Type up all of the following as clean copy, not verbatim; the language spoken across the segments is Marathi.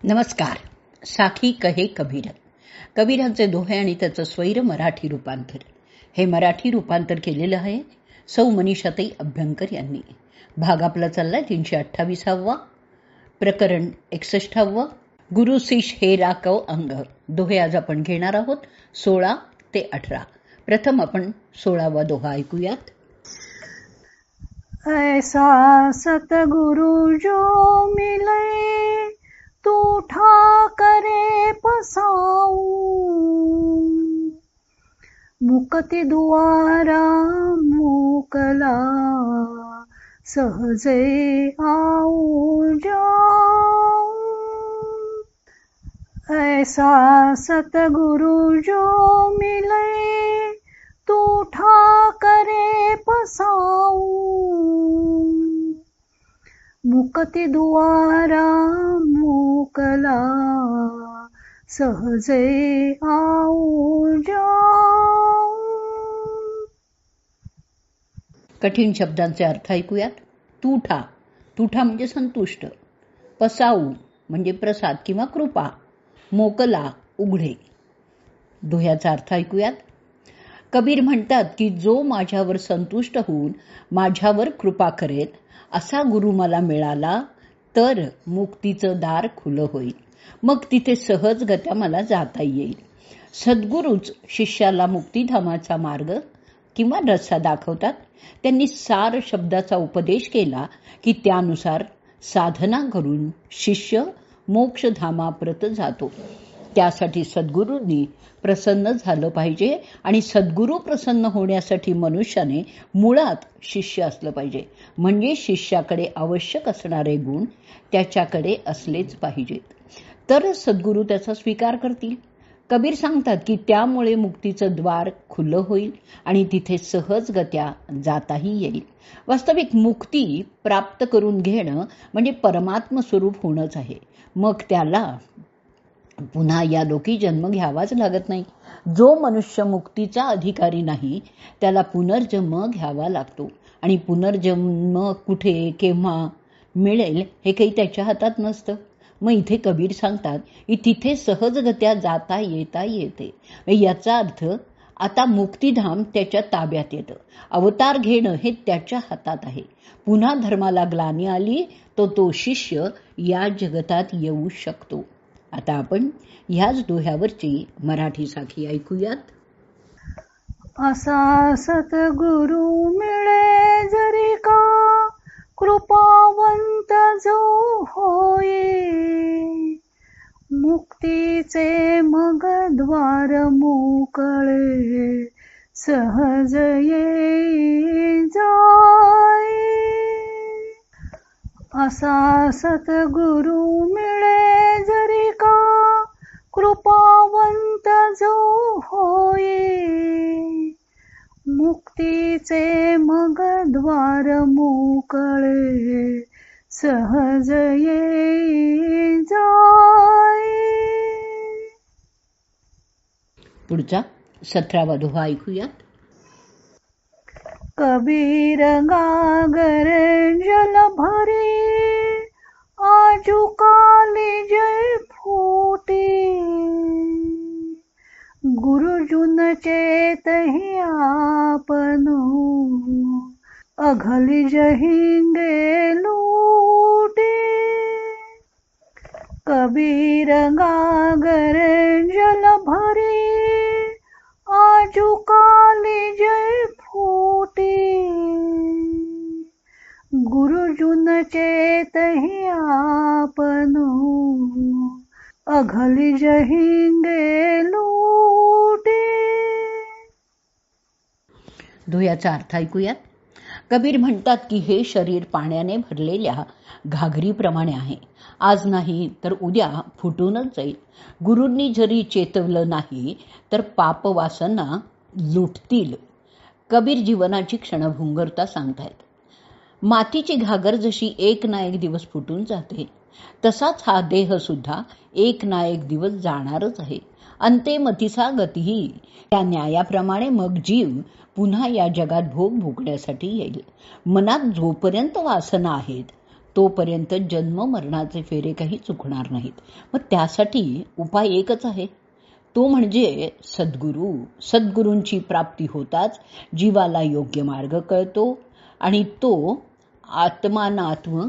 नमस्कार. साखी कहे कबीर. कबीरांचे दोहे आणि त्याचं स्वैर मराठी रूपांतर. हे मराठी रूपांतर केलेलं आहे सौ मनीषाताई अभ्यंकर यांनी. भाग आपला चाललाय 328वा, प्रकरण 61. गुरु शिष हे राकव अंग. दोहे आज आपण घेणार आहोत 16 ते 18. प्रथम आपण 16वा दोहा ऐकूयात. ऐसा सतगुरु जो मिले तूठा करे पसाऊ, मुक्ति द्वारा मोकला सहजे आऊ जाऊ. ऐसा सतगुरु जो मिले तूठा करे पसाऊ, मुक्ति द्वारा मोकला सहजे आऊ जाऊ. कठीण शब्दांचे अर्थ ऐकूयात. तूठा. तूठा म्हणजे संतुष्ट. पसाऊ म्हणजे प्रसाद किंवा कृपा. मोकला उघडे. दोह्याचा अर्थ ऐकूयात. कबीर म्हणतात की जो माझ्यावर संतुष्ट होऊन माझ्यावर कृपा करेल असा गुरु मला मिळाला तर मुक्तीचं दार खुलं होईल. मग तिथे सहजगत्या मला जाता येईल. सद्गुरूच शिष्याला मुक्तिधामाचा मार्ग किंवा रस्ता दाखवतात. त्यांनी सार शब्दाचा उपदेश केला की त्यानुसार साधना करून शिष्य मोक्षधामाप्रत जातो. त्यासाठी सद्गुरूंनी प्रसन्न झालं पाहिजे आणि सद्गुरू प्रसन्न होण्यासाठी मनुष्याने मुळात शिष्य असलं पाहिजे. म्हणजे शिष्याकडे आवश्यक असणारे गुण त्याच्याकडे असलेच पाहिजेत, तरच सद्गुरू त्याचा स्वीकार करतील. कबीर सांगतात की त्यामुळे मुक्तीचं द्वार खुलं होईल आणि तिथे सहजगत्या जाताही येईल. वास्तविक मुक्ती प्राप्त करून घेणं म्हणजे परमात्म स्वरूप होणंच आहे. मग त्याला पुन्हा या लोकी जन्म घ्यावाच लागत नाही. जो मनुष्य मुक्तीचा अधिकारी नाही त्याला पुनर्जन्म घ्यावा लागतो आणि पुनर्जन्म कुठे केव्हा मिळेल हे काही त्याच्या हातात नसतं. मग इथे कबीर सांगतात की तिथे सहजगत्या जाता येता येते. याचा अर्थ आता मुक्तिधाम त्याच्या ताब्यात येतं. अवतार घेणं हे त्याच्या हातात आहे. पुन्हा धर्माला ग्लानी आली तर तो शिष्य या जगतात येऊ शकतो. आता आपण ह्याच दोह्यावरची मराठी साखी ऐकूयात. असा सतगुरु मिळे जरी का कृपावंत जो होये, मुक्तीचे मग द्वार मोकळे सहज ये जाये. असा सतगुरु मिळे जरी का कृपावंत जो होये, मुक्तीचे मग द्वार मोकळे सहज ये जाये. पुढचा 17वा दोहा ऐकूयात. कबीर गागर जल भरे आजू काली जय फूटे, गुरुजुन चेतहि आपनो अघली जहिंगे लूटे. कबीर गागर जल भरे आजू काली जय फूटे, गुरुजुन चेतहि आपनो अघली जहिंगे लूटे. दोह्याचा अर्थ ऐकूयात. कबीर म्हणतात की हे शरीर पाण्याने भरलेल्या घागरीप्रमाणे आहे. आज नाही तर उद्या फुटूनच जाईल. गुरूंनी जरी चेतवलं नाही तर पापवासना लुटतील. कबीर जीवनाची क्षणभंगुरता सांगतायत. मातीची घागर जशी एक ना एक दिवस फुटून जाते तसाच हा देह सुद्धा एक ना एक दिवस जाणारच आहे. अंते मतीसा गतीही. त्या न्यायाप्रमाणे मग जीव पुन्हा या जगात भोग भोगण्यासाठी येईल. मनात जोपर्यंत वासना आहेत तोपर्यंत जन्म मरणाचे फेरे काही चुकणार नाहीत. मग त्यासाठी उपाय एकच आहे, तो म्हणजे सद्गुरू. सद्गुरूंची प्राप्ती होताच जीवाला योग्य मार्ग कळतो आणि तो आत्मानात्म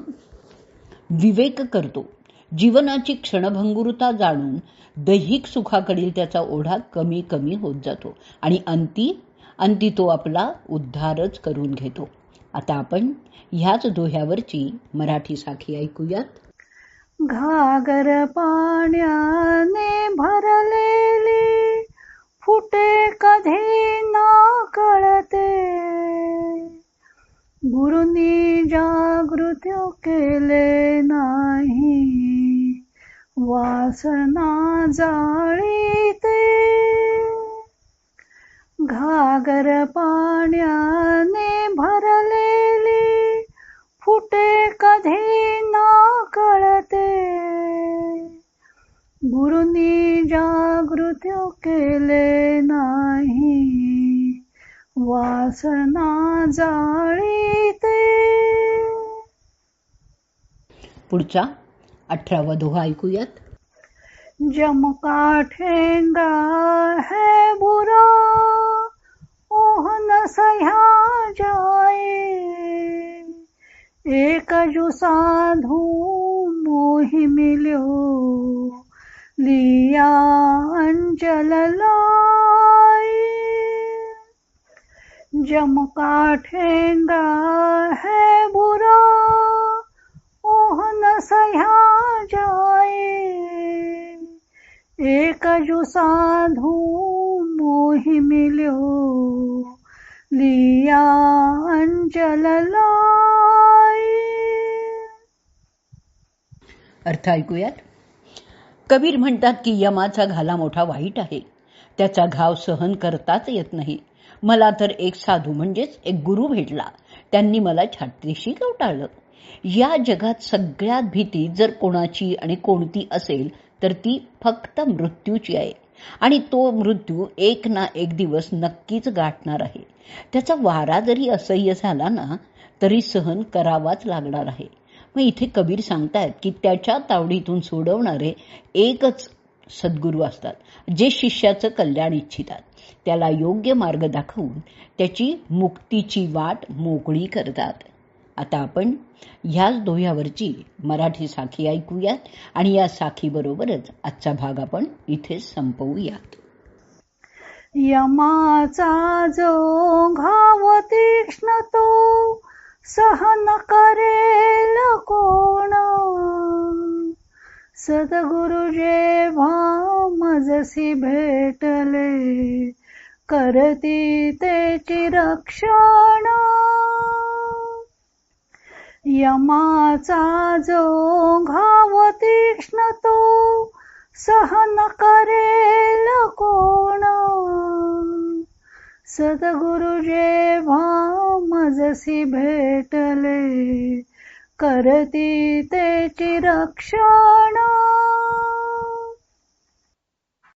विवेक करतो. जीवनाची क्षणभंगुरता जाणून दैहिक सुखाकडील त्याचा ओढा कमी कमी होत जातो आणि अंती तो आपला उद्धारच करून घेतो. आता आपण ह्याच दोह्यावरची मराठी साखी ऐकूयात. घागर पाण्याने भरलेली फुटे कधी ना कळते, गुरूंनी जागृत केले नाही, वासना जाळीते. घागर पाण्याने भरलेली फुटे कधी ना कळते, गुरूंनी जागृत केले नाही, वासना जाळीते. पुढचा 18वा दोहा ऐकूयात. जम काठेंगा है बुरा, ओह न सह्या जाए, एक जो साधु मोहि मिल्यो, लिया अंचल लाए. जम काठेंगा है बुरा, ओह न सह्या जाए, एक जो साधु मोहि मिल्यो, लिया अंचल लाए. अर्थ ऐकूयात. कबीर म्हणतात की यमाचा घाला मोठा वाईट आहे, त्याचा घाव सहन करताच येत नाही. मला तर एक साधू म्हणजेच एक गुरु भेटला, त्यांनी मला छातीशी लोटाळलं. या जगात सगळ्यात भीती जर कोणाची आणि कोणती असेल तर ती फक्त मृत्यूची आहे आणि तो मृत्यू एक ना एक दिवस नक्कीच गाठणार आहे. त्याचा वारा जरी असह्य झाला ना तरी सहन करावाच लागणार आहे. मग इथे कबीर सांगतायत की त्याच्या तावडीतून सोडवणारे एकच सद्गुरू असतात, जे शिष्याचं कल्याण इच्छितात, त्याला योग्य मार्ग दाखवून त्याची मुक्तीची वाट मोकळी करतात. आता आपण ह्याच दोह्यावरची मराठी साखी ऐकूयात आणि या साखीबरोबरच आजचा भाग आपण इथे संपवूयात. यमाचा जो घाव तीक्ष्ण तो सहन करेल कोण, सद्गुरु जेव्हा मजसी भेटले, करती त्याची रक्षण. यमाचा जो घाव तीक्ष्ण तो सहन करेल कोण, सद्गुरु जेव्हा मजसी भेटले, करती त्याची रक्षण.